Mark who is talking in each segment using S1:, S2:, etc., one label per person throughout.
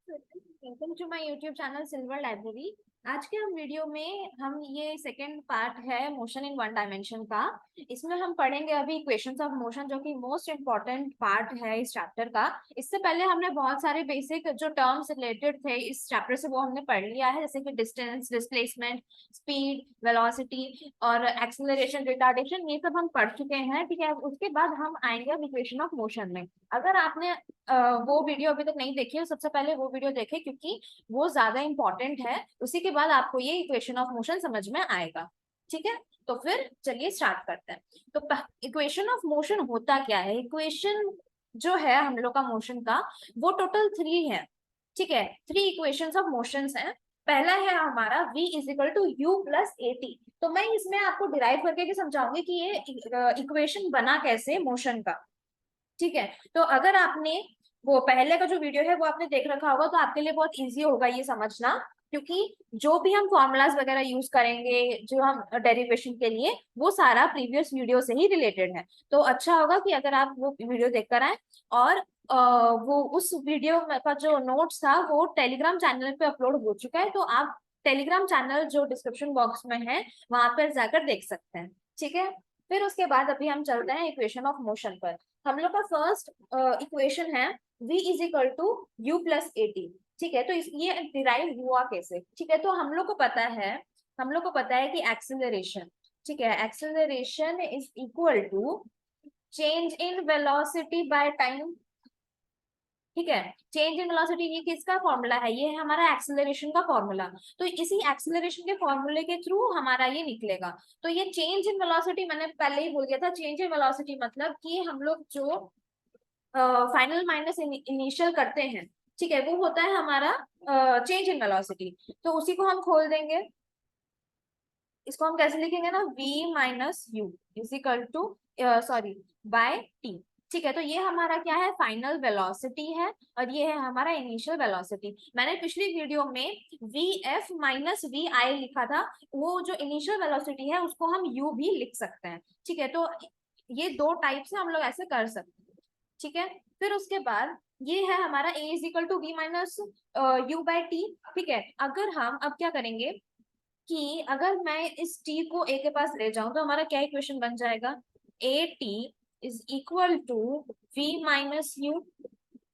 S1: Welcome to my YouTube channel silver library. आज के हम वीडियो में हम ये सेकंड पार्ट है मोशन इन वन डायमेंशन का। इसमें हम पढ़ेंगे अभी इक्वेशंस ऑफ मोशन, जो कि मोस्ट इम्पोर्टेंट पार्ट है इस चैप्टर का। इससे पहले हमने बहुत सारे बेसिक जो टर्म्स रिलेटेड थे इस चैप्टर से वो हमने पढ़ लिया है, जैसे कि डिस्टेंस, डिस्प्लेसमेंट, स्पीड, वेलोसिटी और एक्सेलरेशन, रिटार्डेशन, ये सब हम पढ़ चुके हैं। ठीक है, उसके बाद हम आएंगे अब इक्वेशन ऑफ मोशन में। अगर आपने वो वीडियो अभी तक नहीं देखी है, सबसे पहले वो वीडियो देखें क्योंकि वो ज्यादा इंपॉर्टेंट है। उसी के बाद आपको ये इक्वेशन ऑफ मोशन समझ में आएगा। ठीक है, तो फिर चलिए स्टार्ट करते हैं। तो इक्वेशन ऑफ मोशन होता क्या है? इक्वेशन जो है हम लोग का मोशन का, वो टोटल थ्री है। ठीक है, थ्री इक्वेशंस ऑफ मोशंस हैं। पहला है हमारा v is equal to u plus a t. तो मैं इसमें आपको डिराइव करके भी समझाऊंगी कि ये इक्वेशन बना कैसे मोशन का। ठीक है, तो अगर आपने वो पहले का जो वीडियो है वो आपने देख रखा होगा तो आपके लिए बहुत इजी होगा ये समझना, क्योंकि जो भी हम फॉर्मूलाज वगैरह यूज करेंगे जो हम डेरिवेशन के लिए, वो सारा प्रीवियस वीडियो से ही रिलेटेड है। तो अच्छा होगा कि अगर आप वो वीडियो देखकर आए। और वो उस वीडियो का जो नोट्स था वो टेलीग्राम चैनल पे अपलोड हो चुका है, तो आप टेलीग्राम चैनल जो डिस्क्रिप्शन बॉक्स में है वहां पर जाकर देख सकते हैं। ठीक है, फिर उसके बाद अभी हम चलते हैं इक्वेशन ऑफ मोशन पर। हम लोग का फर्स्ट इक्वेशन है v is equal to u plus a t. ठीक है, तो ये डिराइव हुआ कैसे? ठीक है, तो हम लोग को पता है कि एक्सेलरेशन, ठीक है, acceleration is equal to change in velocity by time. ठीक है, चेंज इन वेलोसिटी ये किसका फॉर्मूला है? ये है हमारा एक्सेलरेशन का फॉर्मूला। तो इसी एक्सेलरेशन के फॉर्मूले के थ्रू हमारा ये निकलेगा। तो ये चेंज इन वेलोसिटी मैंने पहले ही बोल दिया था। चेंज इन वेलोसिटी मतलब कि हम लोग जो फाइनल माइनस इनिशियल करते हैं, ठीक है, वो होता है हमारा चेंज इन वेलोसिटी। तो उसी को हम खोल देंगे। इसको हम कैसे लिखेंगे ना, v minus u is equal to, sorry, by t. ठीक है, तो ये हमारा क्या है? फाइनल वेलोसिटी है और ये है हमारा इनिशियल वेलोसिटी। मैंने पिछली वीडियो में वी एफ माइनस वी आई लिखा था। वो जो इनिशियल वेलोसिटी है उसको हम यू भी लिख सकते हैं। ठीक है, तो ये दो टाइप से हम लोग ऐसे कर सकते हैं। ठीक है, फिर उसके बाद ये है हमारा a is equal to v minus u by t. ठीक है, अगर हम अब क्या करेंगे कि अगर मैं इस t को a के पास ले जाऊं तो हमारा क्या इक्वेशन बन जाएगा? A t is equal to v minus u.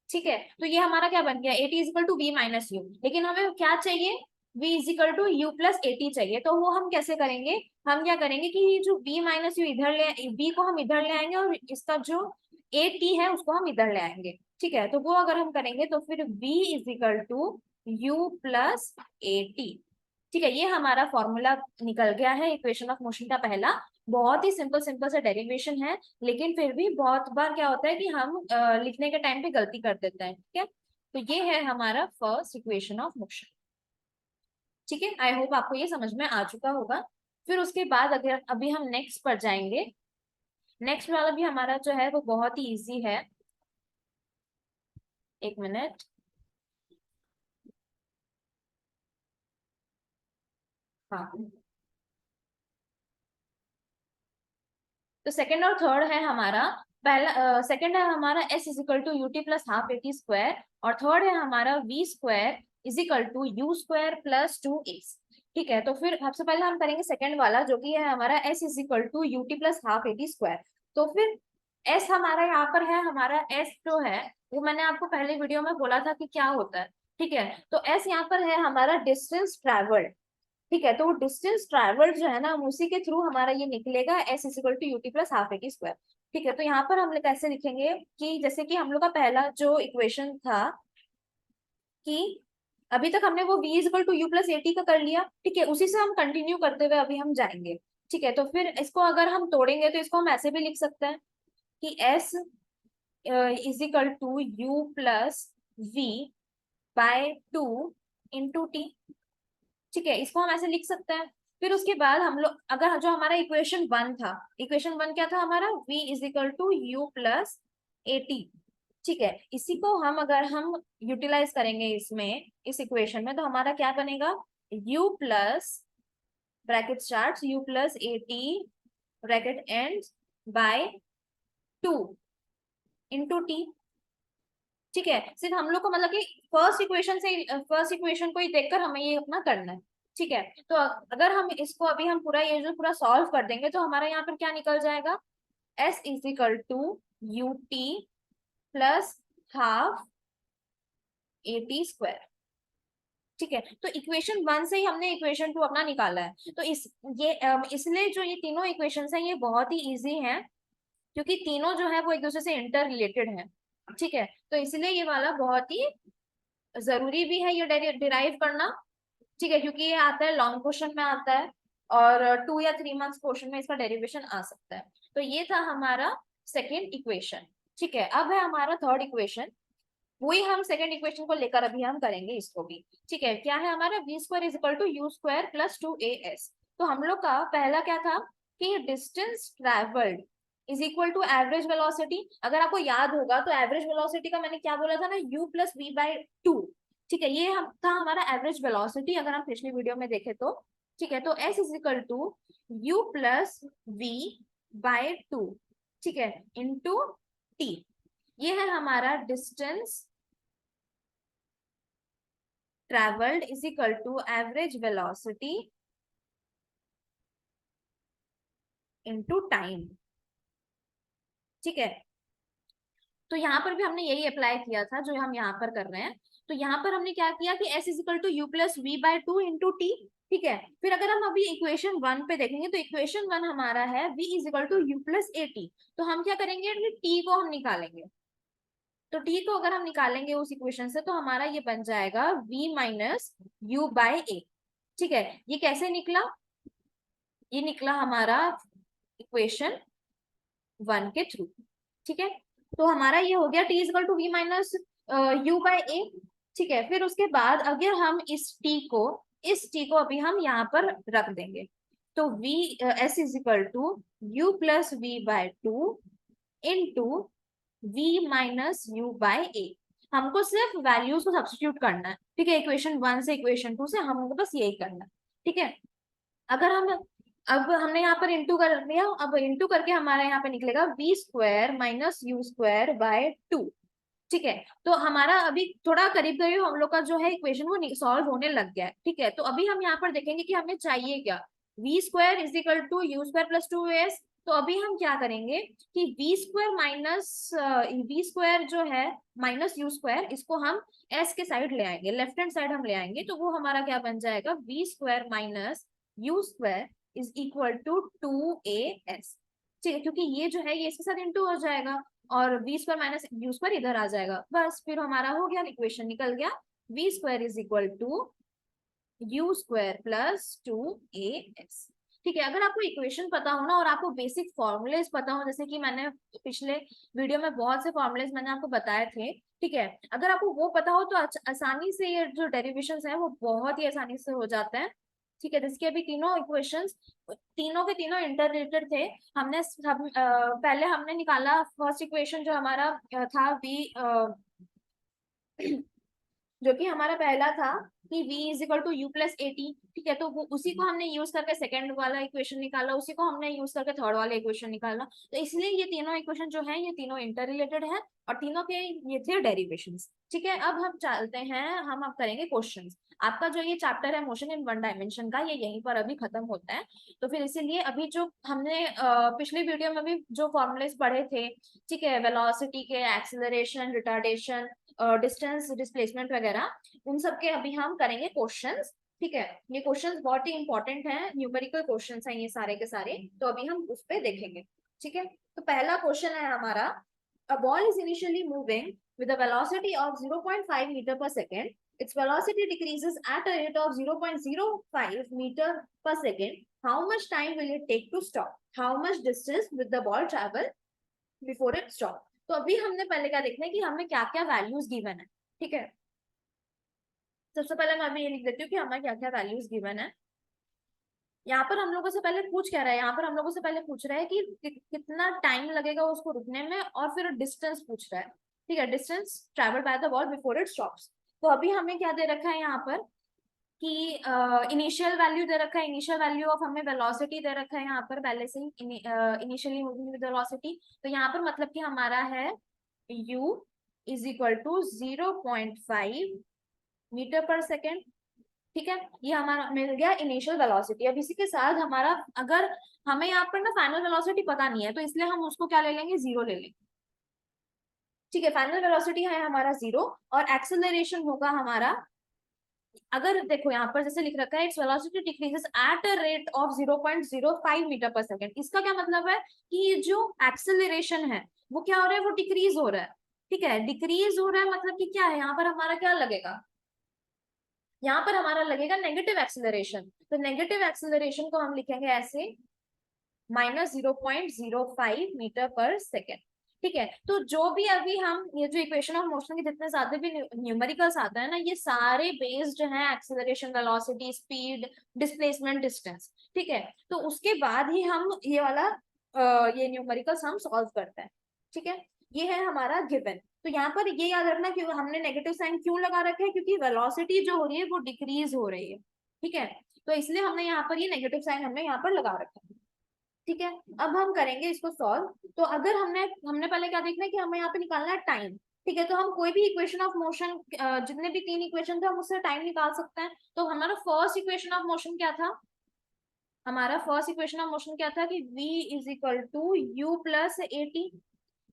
S1: ठीक है, तो ये हमारा क्या बन गया? A t is equal to v minus u. लेकिन हमें क्या चाहिए? v is equal to u plus a t चाहिए। तो वो हम कैसे करेंगे? हम क्या करेंगे कि ये जो v माइनस यू इधर ले, v को हम इधर ले आएंगे और इसका जो ए टी है उसको हम इधर ले आएंगे। ठीक है, तो वो अगर हम करेंगे तो फिर v is equal to u plus a t. ठीक है, ये हमारा फॉर्मूला निकल गया है इक्वेशन ऑफ मोशन का पहला। बहुत ही सिंपल सिंपल सा डेरिवेशन है, लेकिन फिर भी बहुत बार क्या होता है कि हम लिखने के टाइम पे गलती कर देते हैं। ठीक है, तो ये है हमारा फर्स्ट इक्वेशन ऑफ मोशन। ठीक है, आई होप आपको ये समझ में आ चुका होगा। फिर उसके बाद अगर अभी हम नेक्स्ट पर जाएंगे, नेक्स्ट वाला भी हमारा जो है वो बहुत ही इजी है। एक मिनट। हाँ, तो सेकंड और थर्ड है हमारा। पहला सेकंड है हमारा s is equal to u t plus half a t square, और थर्ड है हमारा v square is equal to u square plus two s. ठीक है, तो फिर सबसे पहले हम करेंगे सेकंड वाला, जो कि है हमारा s is equal to u t plus half a t square. तो फिर s हमारा यहाँ पर है, हमारा s जो है वो मैंने आपको पहले वीडियो में बोला था कि क्या होता है। ठीक है, तो s यहाँ पर है हमारा डिस्टेंस ट्रेवल्ड। ठीक है, तो वो डिस्टेंस ट्रैवल्ड जो है ना, हम उसी के थ्रू हमारा ये निकलेगा s is equal to u t plus half a t square. ठीक है, तो यहाँ पर हम लोग कैसे लिखेंगे कि जैसे कि हम लोग का पहला जो इक्वेशन था कि अभी तक हमने वो v is equal to u plus a t का कर लिया। ठीक है, उसी से हम कंटिन्यू करते हुए अभी हम जाएंगे। ठीक है, तो फिर इसको अगर हम तोड़ेंगे तो इसको हम ऐसे भी लिख सकते हैं कि s is equal to u plus v by two into t. ठीक है, इसको हम ऐसे लिख सकते हैं। फिर उसके बाद हम लोग अगर जो हमारा इक्वेशन वन था, इक्वेशन वन क्या था हमारा? v is equal to u plus a t. ठीक है, इसी को हम अगर हम यूटिलाइज करेंगे इसमें, इस इक्वेशन में, तो हमारा क्या बनेगा? u plus bracket start u plus a T bracket and bye two into t. ठीक है, सिर्फ हम लोग को मतलब कि फर्स्ट इक्वेशन को ही देखकर हमें ये अपना करना है। ठीक है, तो अगर हम इसको अभी हम पूरा ये जो पूरा सॉल्व कर देंगे तो हमारा यहाँ पर क्या निकल जाएगा, s is equal to u t plus half a t square. ठीक है, तो इक्वेशन 1 से ही हमने इक्वेशन 2 अपना निकाला है। तो इसलिए जो ये तीनों इक्वेशंस हैं ये बहुत ही इजी हैं, क्योंकि तीनों जो है वो एक दूसरे से इंटर रिलेटेड है। ठीक है, तो इसलिए ये वाला बहुत ही जरूरी भी है ये डिराइव करना। ठीक है, क्योंकि ये आता है लॉन्ग क्वेश्चन में आता है, और 2 या 3 मार्क्स क्वेश्चन में इसका डेरिवेशन आ सकता है। तो ये था हमारा सेकेंड इक्वेशन। ठीक है, अब है हमारा थर्ड इक्वेशन, वही हम सेकेंड इक्वेशन को लेकर अभी हम करेंगे इसको भी। ठीक है, क्या है हमारा, v square is equal to u square plus 2as। तो हम लोग का पहला क्या था कि distance travelled is equal to average velocity. अगर आपको याद होगा तो एवरेज वेलोसिटी का मैंने क्या बोला था ना, u plus v by two. ठीक है, ये था हमारा एवरेज वेलोसिटी, अगर हम पिछली वीडियो में देखे तो। ठीक है, तो s is equal to u plus v by two, ठीक है, इंटू टी। ये है हमारा distance traveled is equal to average velocity into time। ठीक है, तो यहाँ पर भी हमने यही अप्लाई किया था जो हम यहाँ पर कर रहे हैं। तो यहाँ पर हमने क्या किया कि s is equal to u plus v by two into t. ठीक है, फिर अगर हम अभी इक्वेशन 1 पे देखेंगे तो इक्वेशन 1 हमारा है v is equal to u plus a t. तो हम क्या करेंगे, t को हम निकालेंगे। तो t को अगर हम निकालेंगे उस इक्वेशन से तो हमारा ये बन जाएगा v minus u by a. ठीक है, ये कैसे निकला, ये निकला हमारा इक्वेशन 1 के थ्रू। ठीक है, तो हमारा ये हो गया t is equal to v minus u by a. ठीक है, फिर उसके बाद अगर हम इस t को अभी हम यहाँ पर रख देंगे, तो v s is equal to u plus v by two into v minus u by a. हमको सिर्फ वैल्यूज को सब्स्टिट्यूट करना है। ठीक है, इक्वेशन 1 से इक्वेशन 2 से हमको बस यही करना है। ठीक है, अगर हम अब हमने यहाँ पर इंटू कर दिया, अब इंटू करके हमारा यहाँ पे निकलेगा v square minus u square by two. ठीक है, तो हमारा अभी थोड़ा करीब करीब हम लोग का जो है इक्वेशन वो सॉल्व होने लग गया है। ठीक है, तो अभी हम यहाँ पर देखेंगे कि हमें चाहिए क्या, v square is equal to u square plus two s. तो अभी हम क्या करेंगे कि वी स्क्वायर जो है माइनस यू स्क्वायर, इसको हम एस के साइड ले आएंगे, लेफ्ट हैंड साइड हम ले आएंगे, तो वो हमारा क्या बन जाएगा, v square minus u square is equal to 2as। ठीक है, क्योंकि ये जो है ये इसके साथ इंटू हो जाएगा, और v square minus u square इधर आ जाएगा, बस फिर हमारा हो गया, इक्वेशन निकल गया, v square is equal to u square plus 2as। ठीक है, अगर आपको इक्वेशन पता हो ना और आपको बेसिक फॉर्मूलेज पता हो, जैसे कि मैंने पिछले वीडियो में बहुत से फॉर्मूलेज मैंने आपको बताए थे। ठीक है, अगर आपको वो पता हो तो आसानी से ये जो डेरिवेशंस है वो बहुत ही आसानी से हो जाते हैं। ठीक है, जिसके अभी तीनों इक्वेशंस तीनों के तीनों इंटर रिलेटेड थे। पहले हमने निकाला फर्स्ट इक्वेशन जो हमारा था वी जो कि हमारा पहला था कि v is equal to u plus a t. ठीक है, तो वो उसी को हमने यूज करके सेकंड वाला इक्वेशन निकाला, उसी को हमने यूज करके थर्ड वाला इक्वेशन निकाला। तो इसलिए ये तीनों इक्वेशन जो है ये तीनों इंटर रिलेटेड है, और तीनों के ये थे डेरिवेशंस। ठीक है, अब हम चलते हैं, हम अब करेंगे क्वेश्चंस। आपका जो ये चैप्टर है मोशन इन वन डायमेंशन का, ये यहीं पर अभी खत्म होता है। तो फिर इसीलिए अभी जो हमने पिछली वीडियो में भी जो फॉर्मूलेस पढ़े थे, ठीक है, वेलोसिटी के, एक्सेलरेशन, रिटार्डेशन, डिस्टेंस, डिस्प्लेसमेंट वगैरह, उन सब के अभी हम करेंगे क्वेश्चंस। ठीक है, ये क्वेश्चंस बहुत ही इंपॉर्टेंट हैं, न्यूमेरिकल क्वेश्चंस हैं ये सारे के सारे, तो अभी हम उस पे देखेंगे। ठीक है, तो पहला क्वेश्चन है हमारा, a ball is initially moving with a velocity of 0.5 meter per second. Its velocity decreases at a rate of 0.05 meter per second. How much time will it take to stop? How much distance will the ball travel before it stop? तो अभी हमने पहले क्या देखना है कि हमें क्या क्या वैल्यूज गिवन है। ठीक है, सबसे पहले मैं अभी ये लिख देती हूँ कि हमें क्या क्या वैल्यूज गिवन है। यहाँ पर हम लोगों से पहले पूछ क्या रहा है, यहाँ पर हम लोगों से पहले पूछ रहा है कि कितना टाइम लगेगा उसको रुकने में, और फिर डिस्टेंस पूछ रहा है। ठीक है, distance travel by the ball before it stops. तो अभी हमें क्या दे रखा है यहाँ पर कि इनिशियल वैल्यू दे रखा है, इनिशियल वैल्यू ऑफ हमें वेलोसिटी दे रखा है यहाँ पर पहले से ही, इनिशियली मूविंग विद वेलोसिटी। तो यहाँ पर मतलब कि हमारा है u, is equal to 0.5 metre पर सेकेंड। ठीक है, ये हमारा मिल गया इनिशियल वेलोसिटी। अब इसी के साथ हमारा, अगर हमें यहाँ पर ना फाइनल वेलोसिटी पता नहीं है, तो इसलिए हम उसको क्या ले लेंगे, जीरो ले लेंगे। ठीक है, फाइनल वेलोसिटी है हमारा जीरो, और एक्सेलरेशन होगा हमारा, अगर देखो यहाँ पर जैसे लिख रखा है, its velocity decreases at a rate of 0.05 metre पर सेकेंड। इसका क्या मतलब है कि ये जो एक्सेलरेशन है वो क्या हो रहा है, वो डिक्रीज हो रहा है। ठीक है, डिक्रीज हो रहा है मतलब कि क्या है, यहाँ पर हमारा क्या लगेगा, यहाँ पर हमारा लगेगा नेगेटिव एक्सेलरेशन। तो नेगेटिव एक्सेलरेशन को हम लिखेंगे ऐसे, -0.05 मीटर पर सेकेंड। ठीक है, तो जो भी अभी हम ये जो इक्वेशन ऑफ मोशन के जितने ज्यादा भी न्यूमेरिकल्स आता है ना, ये सारे बेस्ड हैं acceleration, velocity, speed, displacement, distance. ठीक है, तो उसके बाद ही हम ये वाला ये न्यूमेरिकल्स हम सॉल्व करते हैं। ठीक है, ये है हमारा गिवन। तो यहाँ पर ये याद रखना कि हमने नेगेटिव साइन क्यों लगा रखा है, क्योंकि वेलोसिटी जो हो रही है वो डिक्रीज हो रही है। ठीक है, तो इसलिए हमने यहाँ पर ये नेगेटिव साइन हमने यहाँ पर लगा रखा है। ठीक है, अब हम करेंगे इसको सॉल्व। तो अगर हमने हमने पहले क्या देखना है कि हमें यहाँ पे निकालना है टाइम। ठीक है, तो हम कोई भी इक्वेशन ऑफ मोशन, जितने भी तीन इक्वेशन थे हम उससे टाइम निकाल सकते हैं। तो हमारा फर्स्ट इक्वेशन ऑफ मोशन क्या था, हमारा फर्स्ट इक्वेशन ऑफ मोशन क्या था कि v is equal to u plus a t.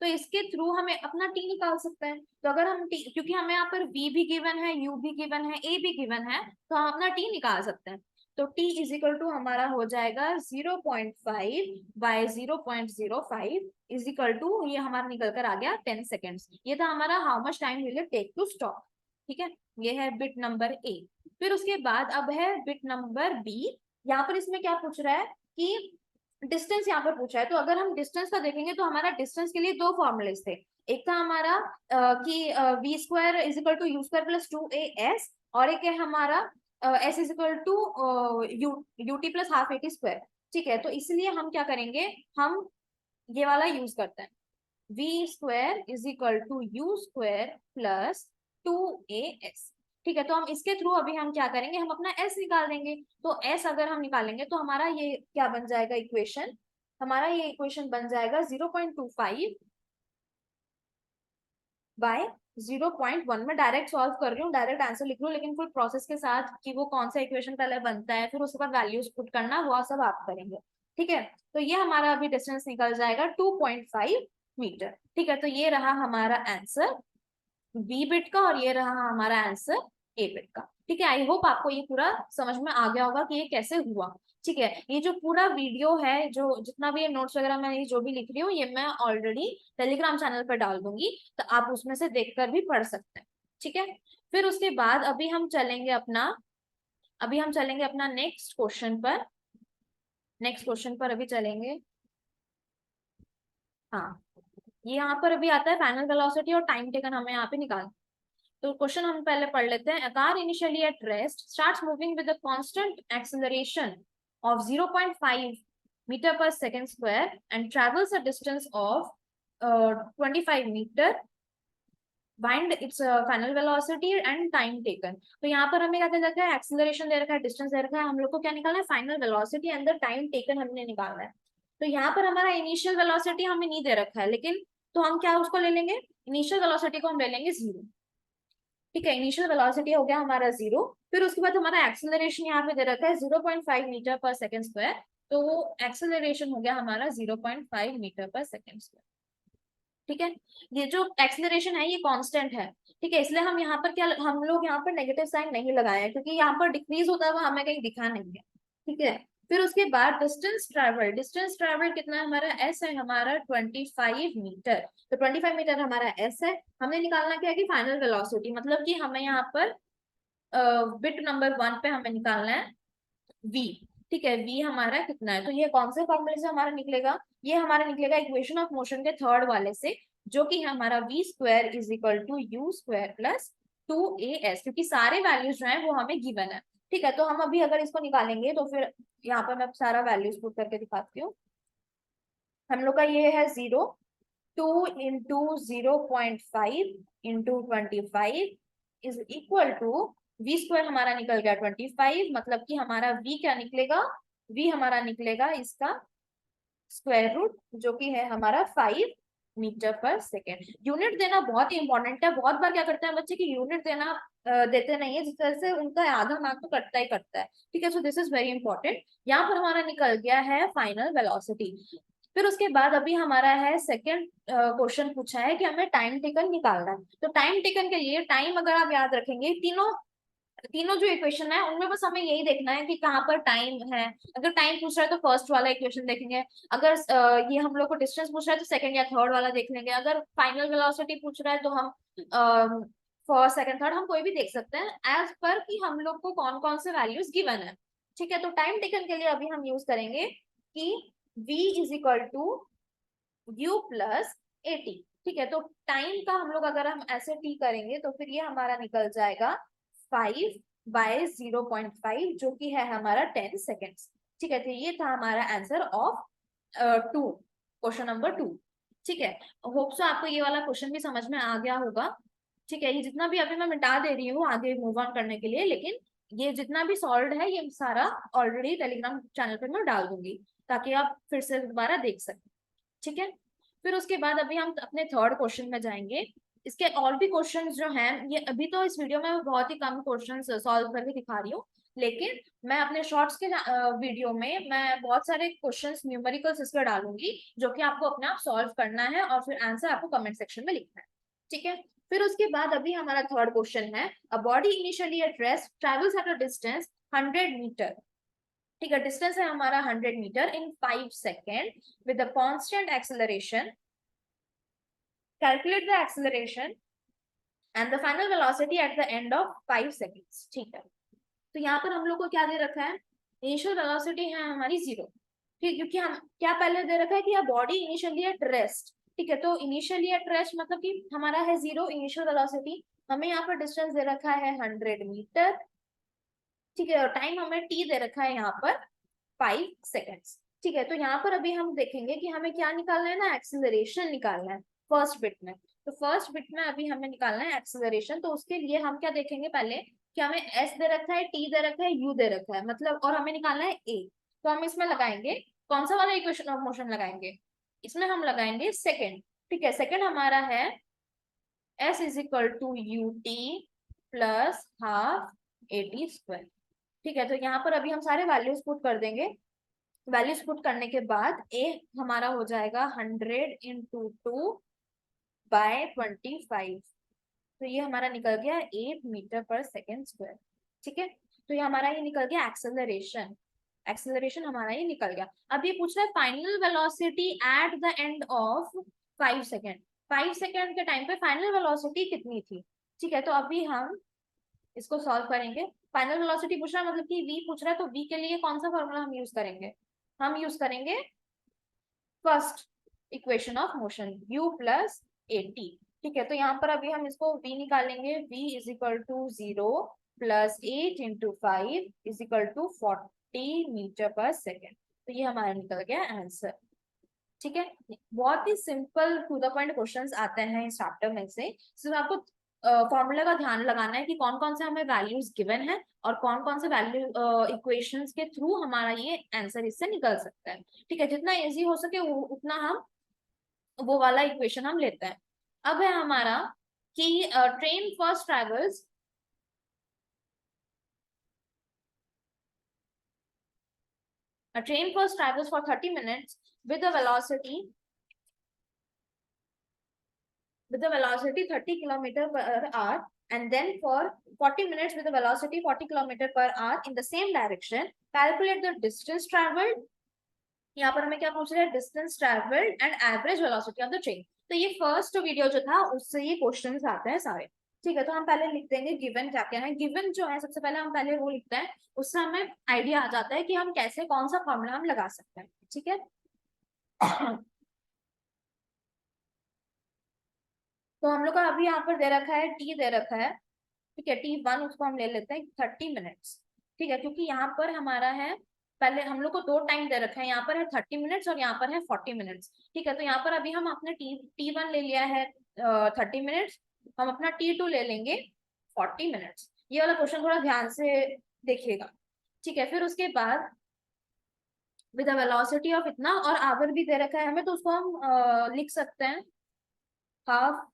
S1: तो इसके थ्रू हमें अपना t निकाल सकते हैं। तो अगर हम t, क्योंकि हमें यहाँ पर v भी गिवन है, u भी गिवन है, a भी गिवन है, तो हम अपना t निकाल सकते हैं। तो t इज इक्वल टू हमारा हो जाएगा 0.5 बाय 0.05 इज इक्वल टू, ये हमारा निकल कर आ गया 10 सेकेंड्स। ये था हमारा how much time will it take to stop. ठीक है, ये है बिट नंबर ए। फिर उसके बाद अब है बिट नंबर बी। यहाँ पर इसमें क्या पूछ रहा है कि डिस्टेंस यहाँ पर पूछा है। तो अगर हम डिस्टेंस का देखेंगे तो हमारा डिस्टेंस के लिए दो फॉर्मूलेस थे। एक था हमारा कि v square is equal to u square plus 2as, और एक है हमारा s is equal to u t plus half a t square. ठीक है, तो इसलिए हम क्या करेंगे, हम ये वाला यूज करते हैं, v square is equal to u square plus 2as। ठीक है, तो हम इसके थ्रू अभी हम क्या करेंगे, हम अपना s निकाल देंगे। तो s अगर हम निकालेंगे तो हमारा ये क्या बन जाएगा इक्वेशन, हमारा ये इक्वेशन बन जाएगा 0.25 बाय 0.1। में डायरेक्ट सॉल्व कर रही हूँ, डायरेक्ट आंसर लिख रही हूँ, लेकिन फुल प्रोसेस के साथ कि वो कौन सा इक्वेशन पहले बनता है, फिर उसके बाद वैल्यूज पुट करना, वो सब आप करेंगे। ठीक है, तो ये हमारा अभी डिस्टेंस निकल जाएगा 2.5 मीटर। ठीक है, तो ये रहा हमारा आंसर बी बिट का, और ये रहा हमारा आंसर ए बिट का। ठीक है, आई होप आपको ये पूरा समझ में आ गया होगा कि ये कैसे हुआ। ठीक है, ये जो पूरा वीडियो है, जो जितना भी ये नोट्स वगैरह मैं ये जो भी लिख रही हूँ, ये मैं ऑलरेडी टेलीग्राम चैनल पर डाल दूंगी, तो आप उसमें से देखकर भी पढ़ सकते हैं। ठीक है, फिर उसके बाद अभी हम चलेंगे अपना नेक्स्ट क्वेश्चन पर। नेक्स्ट क्वेश्चन पर अभी चलेंगे। हाँ, ये यहाँ पर अभी आता है फाइनल वेलोसिटी और टाइम टेकन हमें यहाँ पे निकाल। तो क्वेश्चन हम पहले पढ़ लेते हैं। A car initially at rest starts moving with a constant acceleration of 0.5 meter per second square and travels a distance of 25 meter. Find its final velocity and time taken. तो यहाँ पर हमें क्या दे रखा है, एक्सेलरेशन दे रखा है, डिस्टेंस दे रखा है, हम लोग को क्या निकालना है, final velocity and the time taken हमने निकालना है। तो यहाँ पर हमारा इनिशियल वेलोसिटी हमें नहीं दे रखा है, लेकिन तो हम क्या उसको ले लेंगे, इनिशियल वेलोसिटी को हम ले लेंगे 0। ठीक है, इनिशियल वेलोसिटी हो गया हमारा 0। फिर उसके बाद हमारा एक्सेलरेशन यहाँ पे दे रखा है 0.5 मीटर पर सेकेंड स्क्वायर। तो वो एक्सेलरेशन हो गया हमारा 0.5 मीटर पर सेकेंड स्क्वायर। ठीक है, ये जो एक्सेलरेशन है ये कांस्टेंट है। ठीक है, इसलिए हम यहाँ पर क्या, हम लोग यहाँ पर नेगेटिव साइन नहीं लगाए हैं, क्योंकि यहाँ पर डिक्रीज होता है वो हमें कहीं दिखा नहीं है। ठीक है, फिर उसके बाद डिस्टेंस ट्रेवल कितना है हमारा, s है हमारा 25 मीटर। तो 25 मीटर हमारा s है। हमने निकालना क्या है कि फाइनल वेलोसिटी, मतलब कि हमें यहाँ पर बिट नंबर 1 पे हमें निकालना है v। ठीक है, v हमारा कितना है, तो ये कौन से फॉर्मूले से हमारा निकलेगा, ये हमारा निकलेगा इक्वेशन ऑफ मोशन के थर्ड वाले से, जो कि है हमारा v square is equal to u square plus 2as, क्योंकि सारे वैल्यूज जो है वो हमें गिवन है। ठीक है, तो हम अभी अगर इसको निकालेंगे तो फिर यहाँ पर मैं सारा वैल्यूज पुट करके दिखाती हूँ। हम लोग का ये है 0, 2 into 0.5 into 25 is equal to v square हमारा निकल गया 25, मतलब कि हमारा v क्या निकलेगा, v हमारा निकलेगा इसका स्क्वायर रूट, जो कि है हमारा 5 मीटर पर सेकेंड। यूनिट देना बहुत ही इंपॉर्टेंट है। बहुत बार क्या करते हैं बच्चे की यूनिट देना देते नहीं है, जिस तरह से उनका आधा मार्क तो कटता ही कटता है। ठीक है, so this is very important. यहाँ पर हमारा निकल गया है फाइनल वेलोसिटी। फिर उसके बाद अभी हमारा है सेकंड क्वेश्चन पूछा है कि हमें टाइम टेकन निकालना है। तो टाइम टेकन के लिए टाइम अगर आप याद रखेंगे, तीनों तीनों जो इक्वेशन है उनमें बस हमें यही देखना है कि कहाँ पर टाइम है। अगर टाइम पूछ रहा है तो फर्स्ट वाला इक्वेशन देखेंगे। अगर ये हम लोग को डिस्टेंस पूछ रहा है तो सेकंड या थर्ड वाला देख लेंगे। अगर फाइनल वेलोसिटी पूछ रहा है तो हम फर्स्ट सेकंड थर्ड हम कोई भी देख सकते हैं एज पर कि हम लोग को कौन कौन से वैल्यूज गिवन है। ठीक है, तो टाइम टेकन के लिए अभी हम यूज करेंगे कि v is equal to u plus a t. ठीक है, तो टाइम का हम लोग अगर हम ऐसे t करेंगे तो फिर ये हमारा निकल जाएगा 5/0.5 जो कि है हमारा 10 सेकेंड्स। ठीक है, तो ये था हमारा answer of two, question number 2। ठीक है, होप सो आपको ये वाला क्वेश्चन भी समझ में आ गया होगा। ठीक है, ये जितना भी अभी मैं मिटा दे रही हूँ आगे मूव ऑन करने के लिए, लेकिन ये जितना भी सॉल्व है ये सारा ऑलरेडी टेलीग्राम चैनल पे मैं डाल दूंगी ताकि आप फिर से दोबारा देख सकें। ठीक है, फिर उसके बाद अभी हम अपने थर्ड क्वेश्चन में जाएंगे। इसके और भी क्वेश्चंस जो हैं, ये अभी तो इस वीडियो में बहुत ही कम क्वेश्चंस सॉल्व करके दिखा रही हूँ, लेकिन मैं अपने शॉर्ट्स के वीडियो में मैं बहुत सारे क्वेश्चंस न्यूमेरिकल्स इस पर डालूंगी जो कि आपको अपने आप सॉल्व करना है और फिर आंसर आपको कमेंट सेक्शन में लिखना है। ठीक है, फिर उसके बाद अभी हमारा थर्ड क्वेश्चन है, a body initially at rest travels at a distance 100 metre. ठीक है, डिस्टेंस है हमारा 100 metre in 5 second with a constant acceleration. Calculate the acceleration and the final velocity at the end of 5 seconds. ठीक है, तो यहाँ पर हम लोग को क्या दे रखा है, इनिशियल वेलोसिटी है हमारी 0। ठीक, क्योंकि हम क्या पहले दे रखा है कि बॉडी इनिशियली एट रेस्ट। ठीक है, तो इनिशियली एट रेस्ट मतलब कि हमारा है 0 इनिशियल वेलोसिटी। हमें यहाँ पर डिस्टेंस दे रखा है 100 मीटर। ठीक है, और टाइम हमें टी दे रखा है यहाँ पर 5 सेकेंड्स। ठीक है, तो यहाँ पर अभी हम देखेंगे कि हमें क्या निकालना है ना, एक्सीलरेशन निकालना है फर्स्ट बिट में। तो फर्स्ट बिट में अभी हमें निकालना है एक्सीलरेशन। तो उसके लिए हम क्या देखेंगे पहले कि हमें एस दे रखा है, टी दे रखा है, यू दे रखा है, मतलब और हमें निकालना है ए। तो हम इसमें लगाएंगे कौन सा वाला इक्वेशन ऑफ मोशन लगाएंगे, इसमें हम लगाएंगे सेकेंड। ठीक है, सेकेंड हमारा है s is equal to u t plus half a t square. ठीक है, तो यहाँ पर अभी हम सारे वैल्यूज पुट कर देंगे। वैल्यूज पुट करने के बाद ए हमारा हो जाएगा 100 × 2 / 25। तो ये हमारा निकल गया 8 मीटर पर सेकेंड स्क्वायर। ठीक है, तो ये हमारा ये निकल गया एक्सेलरेशन। एक्सेलरेशन हमारा ये निकल गया। अब ये पूछ रहा है final velocity at the end of 5 second. 5 second के टाइम पे फाइनल वेलोसिटी कितनी थी। ठीक है, तो अभी हम इसको सॉल्व करेंगे। फाइनल वेलोसिटी पूछ रहा है मतलब कि v पूछ रहा है, तो v के लिए कौन सा फॉर्मूला हम यूज करेंगे, हम यूज करेंगे first equation of motion u plus a t. ठीक है, तो यहाँ पर अभी हम इसको v निकालेंगे। v इज इक्वल टू 0 प्लस 8 × 5 इज इक्वल टू 40 मीटर पर सेकेंड। तो ये हमारा निकल गया आंसर। ठीक है, बहुत ही simple to the point questions आते हैं इस चैप्टर में से। सिर्फ आपको फॉर्मूला का ध्यान लगाना है कि कौन कौन से हमें वैल्यूज गिवन है और कौन कौन से वैल्यू इक्वेशंस के थ्रू हमारा ये आंसर इससे निकल सकता है। ठीक है, जितना इजी हो सके उतना हम वो वाला इक्वेशन हम लेते हैं। अब है हमारा कि train first travels a train first travels for 30 minutes with a velocity 30 kilometer per hour, and then for 40 minutes with a velocity 40 kilometer per hour in the same direction. Calculate the distance traveled. यहाँ पर हमें क्या पूछ रहे हैं, distance travelled and average velocity of the train. तो ये first video जो था उससे ये क्वेश्चंस आते हैं सारे। ठीक है, तो हम पहले लिख देंगे गिवन क्या क्या है। गिवन जो है सबसे पहले हम पहले वो लिखते हैं, उससे हमें आइडिया आ जाता है कि हम कैसे कौन सा फॉर्मूला हम लगा सकते हैं। ठीक है तो हम लोग का अभी यहाँ पर दे रखा है टी दे रखा है। ठीक है, T1 उसको हम ले लेते हैं 30 मिनट्स। ठीक है, क्योंकि यहाँ पर हमारा है पहले हम लोग को दो टाइम दे रखा है, यहाँ पर है 30 मिनट्स और यहाँ पर है 40 मिनट्स। ठीक है, तो यहाँ पर अभी हम अपने T1 ले लिया है 30 मिनट्स, हम अपना T2 ले लेंगे 40 मिनट्स। ये वाला क्वेश्चन थोड़ा ध्यान से देखिएगा। ठीक है, फिर उसके बाद विद वेलोसिटी ऑफ इतना और आवर भी दे रखा है हमें, तो उसको हम लिख सकते हैं हाफ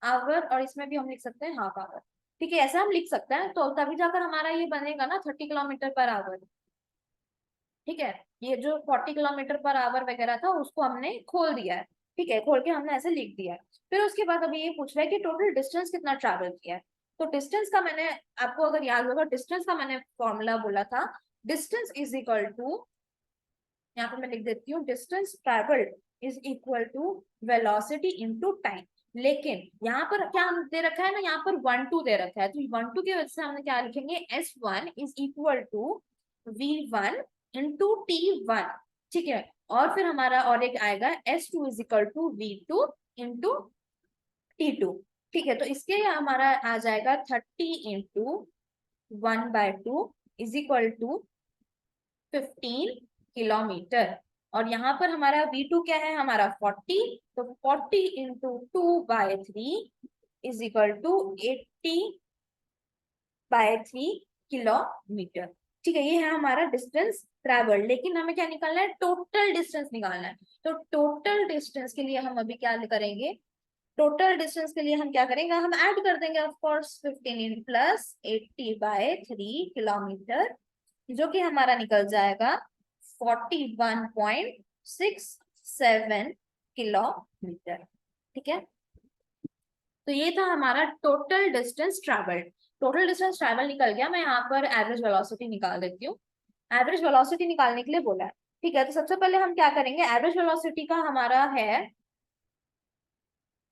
S1: आवर, और इसमें भी हम लिख सकते हैं हाफ आवर। ठीक है, ऐसा हम लिख सकते हैं, तो तभी जाकर हमारा ये बनेगा ना 30 किलोमीटर पर आवर। ठीक है, ये जो 40 किलोमीटर पर आवर वगैरह था उसको हमने खोल दिया है। ठीक है, खोल के हमने ऐसे लिख दिया है। फिर उसके बाद अभी ये पूछ रहा है कि टोटल डिस्टेंस कितना ट्रैवल किया है। तो डिस्टेंस का मैंने आपको अगर याद होगा, डिस्टेंस का मैंने फॉर्मूला बोला था, डिस्टेंस इज इक्वल टू, यहाँ पर मैं लिख देती हूँ, distance travelled is equal to velocity into time. लेकिन यहाँ पर क्या दे रखा है ना, यहाँ पर 1 2 दे रखा है, तो 1 2 की वजह से हमने क्या लिखेंगे, S1 is equal to V1 into T1। ठीक है, और फिर हमारा और एक आएगा S2 is equal to V2 into T2। ठीक है, तो इसके हमारा आ जाएगा 30 into 1/2 is equal to 15 kilometre. और यहाँ पर हमारा V2 क्या है, हमारा 40, तो 40 into 2/3 is equal to 80/3 kilometre. ठीक है, ये है हमारा डिस्टेंस ट्रैवल। लेकिन हमें क्या निकालना है, टोटल डिस्टेंस निकालना है। तो टोटल डिस्टेंस के लिए हम अभी क्या करेंगे, टोटल डिस्टेंस के लिए हम क्या करेंगे, हम ऐड कर देंगे ऑफ कोर्स 15 प्लस 80/3 किलोमीटर, जो कि हमारा निकल जाएगा 41.67 किलोमीटर। ठीक है, तो ये था हमारा total distance travelled. Total distance travel निकल गया, मैं यहाँ पर एवरेज वेलोसिटी निकाल देती हूँ। एवरेज वेलोसिटी निकालने के लिए बोला है। ठीक है, तो सबसे पहले हम क्या करेंगे, एवरेज वेलोसिटी का हमारा है,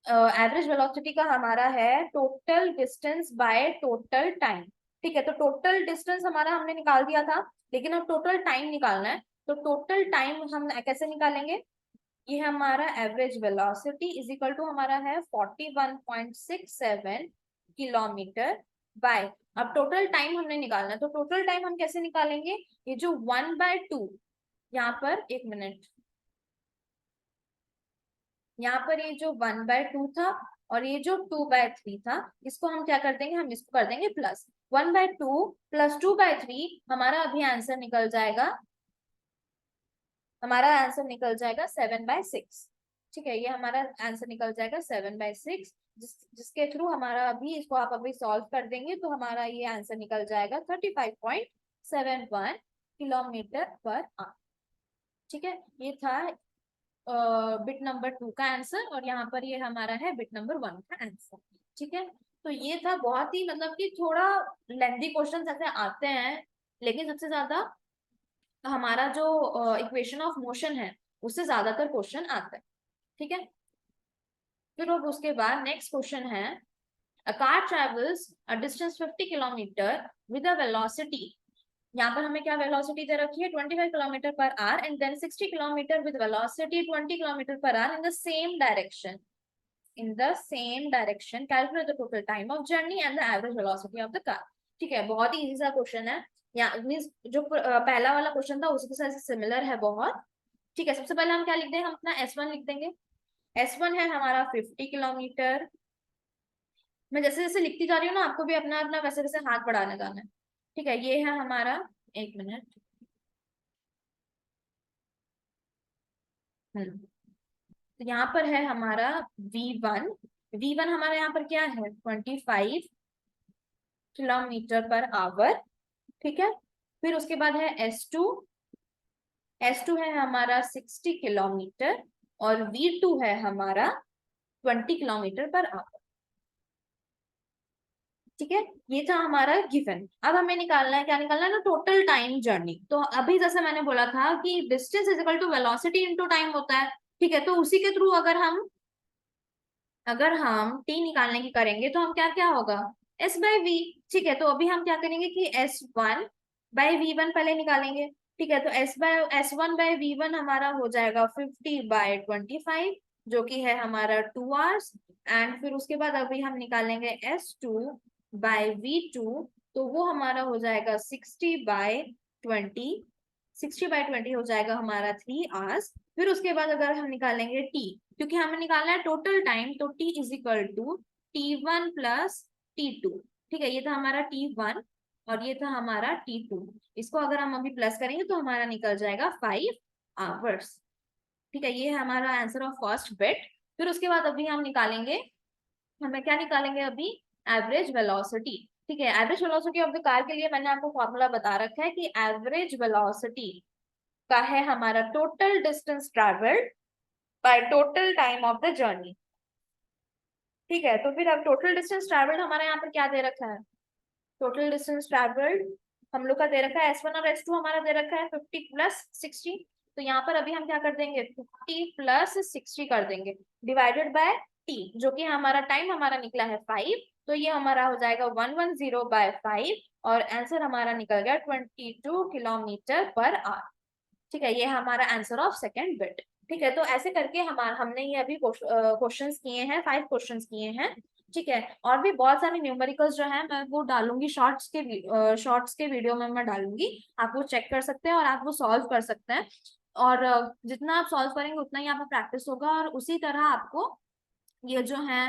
S1: एवरेज वेलोसिटी का हमारा है total distance by total time. ठीक है, तो टोटल डिस्टेंस हमारा हमने निकाल दिया था, लेकिन अब टोटल टाइम निकालना है। तो टोटल टाइम हम कैसे निकालेंगे, ये हमारा average velocity is equal to हमारा है 41.67 किलोमीटर बाय, अब टोटल टाइम हमने निकालना है, तो टोटल टाइम हम कैसे निकालेंगे, ये जो 1/2, यहाँ पर एक मिनट, यहाँ पर ये जो 1/2 था और ये जो 2/3 था, इसको हम क्या कर देंगे, हम इसको कर देंगे प्लस। 1/2 प्लस 2/3 हमारा अभी आंसर निकल जाएगा, हमारा आंसर निकल जाएगा 7/6। ठीक है, ये हमारा आंसर निकल जाएगा 7/6, जिसके थ्रू हमारा अभी इसको आप अभी सॉल्व कर देंगे तो हमारा ये आंसर निकल जाएगा 35.71 किलोमीटर पर आवर। ठीक है, ये था बिट नंबर 2 का आंसर, और यहाँ पर ये हमारा है बिट नंबर 1 का आंसर। ठीक है, तो ये था बहुत ही मतलब कि थोड़ा लेंथी क्वेश्चन ऐसे आते हैं, लेकिन सबसे ज्यादा हमारा जो इक्वेशन ऑफ मोशन है उससे ज्यादातर क्वेश्चन आता है। ठीक है, फिर अब उसके बाद नेक्स्ट क्वेश्चन है, a car travels a distance 50 kilometre with a velocity, यहाँ पर हमें क्या वेलोसिटी दे रखी है, 25 kilometre per hour, and then 60 kilometre with velocity 20 kilometre per hour in the same direction, in the same direction, calculate the total time of journey and the average velocity of the car। ठीक है, बहुत ही easy सा question है, या means जो पहला वाला question था उसके साथ सिमिलर है बहुत। ठीक है, सबसे पहले हम क्या लिख देंगे, हम अपना S1 लिख देंगे। S1 है हमारा 50 किलोमीटर। मैं जैसे जैसे लिखती जा रही हूँ ना, आपको भी अपना अपना वैसे वैसे हाथ बढ़ाने जाना है। ठीक है, ये है हमारा, एक मिनट, तो यहाँ पर है हमारा V1। V1 हमारा यहाँ पर क्या है, 25 किलोमीटर पर आवर। ठीक है, फिर उसके बाद है S2। S2 है हमारा 60 किलोमीटर, और V2 है हमारा 20 किलोमीटर पर आवर। ठीक है, ये था हमारा गिवन। अब हमें निकालना है, क्या निकालना है ना, टोटल टाइम जर्नी। तो अभी जैसे मैंने बोला था कि distance is equal to velocity into time होता है। ठीक है, तो उसी के थ्रू अगर हम टी निकालने की करेंगे तो हम क्या क्या होगा, S/V। ठीक है, तो अभी हम क्या करेंगे कि S1/V1 पहले निकालेंगे। ठीक है, तो S1/V1 हमारा हो जाएगा 50/25, जो कि है हमारा 2 आवर्स। एंड फिर उसके बाद अभी हम निकालेंगे S2/V2, तो वो हमारा हो जाएगा 60/20। 60/20 हो जाएगा हमारा 3 आवर्स। फिर उसके बाद अगर हम निकालेंगे टी, क्योंकि हमें निकालना है टोटल टाइम, तो t is equal to T1 plus T2। ठीक है, ये था हमारा T1 और ये था हमारा T2। इसको अगर हम अभी प्लस करेंगे तो हमारा निकल जाएगा 5 आवर्स। ठीक है, ये है हमारा आंसर ऑफ फर्स्ट बिट। फिर उसके बाद अभी हम निकालेंगे, हमें क्या निकालेंगे अभी, एवरेज वेलोसिटी। ठीक है, average velocity of the car के लिए मैंने आपको फॉर्मूला बता रखा है कि एवरेज वेलोसिटी का है हमारा total distance travelled by total time of the journey. ठीक है, तो फिर अब टोटल डिस्टेंस ट्रेवल्ड हमारे यहाँ पर क्या दे रखा है, टोटल डिस्टेंस ट्रेवल्ड हम लोग का दे रखा है S1 और S2 हमारा दे रखा है 50 प्लस 60। तो यहाँ पर अभी हम क्या कर देंगे, 50 प्लस 60 कर देंगे डिवाइडेड बाय t, जो कि हमारा टाइम हमारा निकला है 5। तो ये हमारा हो जाएगा 110 बाय 5 और आंसर हमारा निकल गया 22 किलोमीटर पर आवर। ठीक है, ये हमारा आंसर ऑफ सेकेंड बिट। ठीक है, तो ऐसे करके हमारा हमने ये अभी क्वेश्चंस किए हैं, 5 क्वेश्चंस किए हैं। ठीक है, और भी बहुत सारे न्यूमेरिकल्स जो है मैं वो डालूंगी शॉर्ट्स के वीडियो में मैं डालूंगी, आप वो चेक कर सकते हैं और आप वो सॉल्व कर सकते हैं। और जितना आप सॉल्व करेंगे उतना ही आपका प्रैक्टिस होगा और उसी तरह आपको ये जो है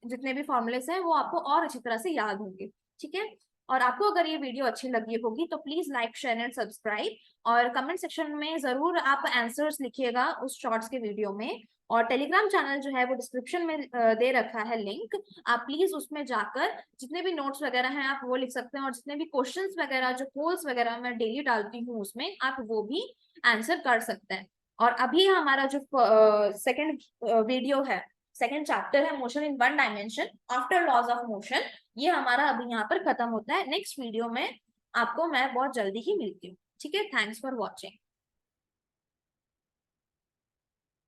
S1: जितने भी फॉर्मूलेस हैं वो आपको और अच्छी तरह से याद होंगे। ठीक है, और आपको अगर ये वीडियो अच्छी लगी होगी तो please like share and subscribe, और कमेंट सेक्शन में जरूर आप आंसर्स लिखिएगा उस शॉर्ट्स के वीडियो में। और टेलीग्राम चैनल जो है वो डिस्क्रिप्शन में दे रखा है लिंक, आप प्लीज उसमें जाकर जितने भी नोट्स वगैरह हैं आप वो लिख सकते हैं, और जितने भी क्वेश्चंस वगैरह जो पोल्स वगैरह मैं डेली डालती हूँ उसमें आप वो भी आंसर कर सकते हैं। और अभी हमारा जो सेकंड वीडियो है, सेकंड चैप्टर है motion in one dimension after laws of motion, ये हमारा अभी यहाँ पर खत्म होता है। नेक्स्ट वीडियो में आपको मैं बहुत जल्दी ही मिलती हूँ। ठीक है, थैंक्स फॉर वॉचिंग।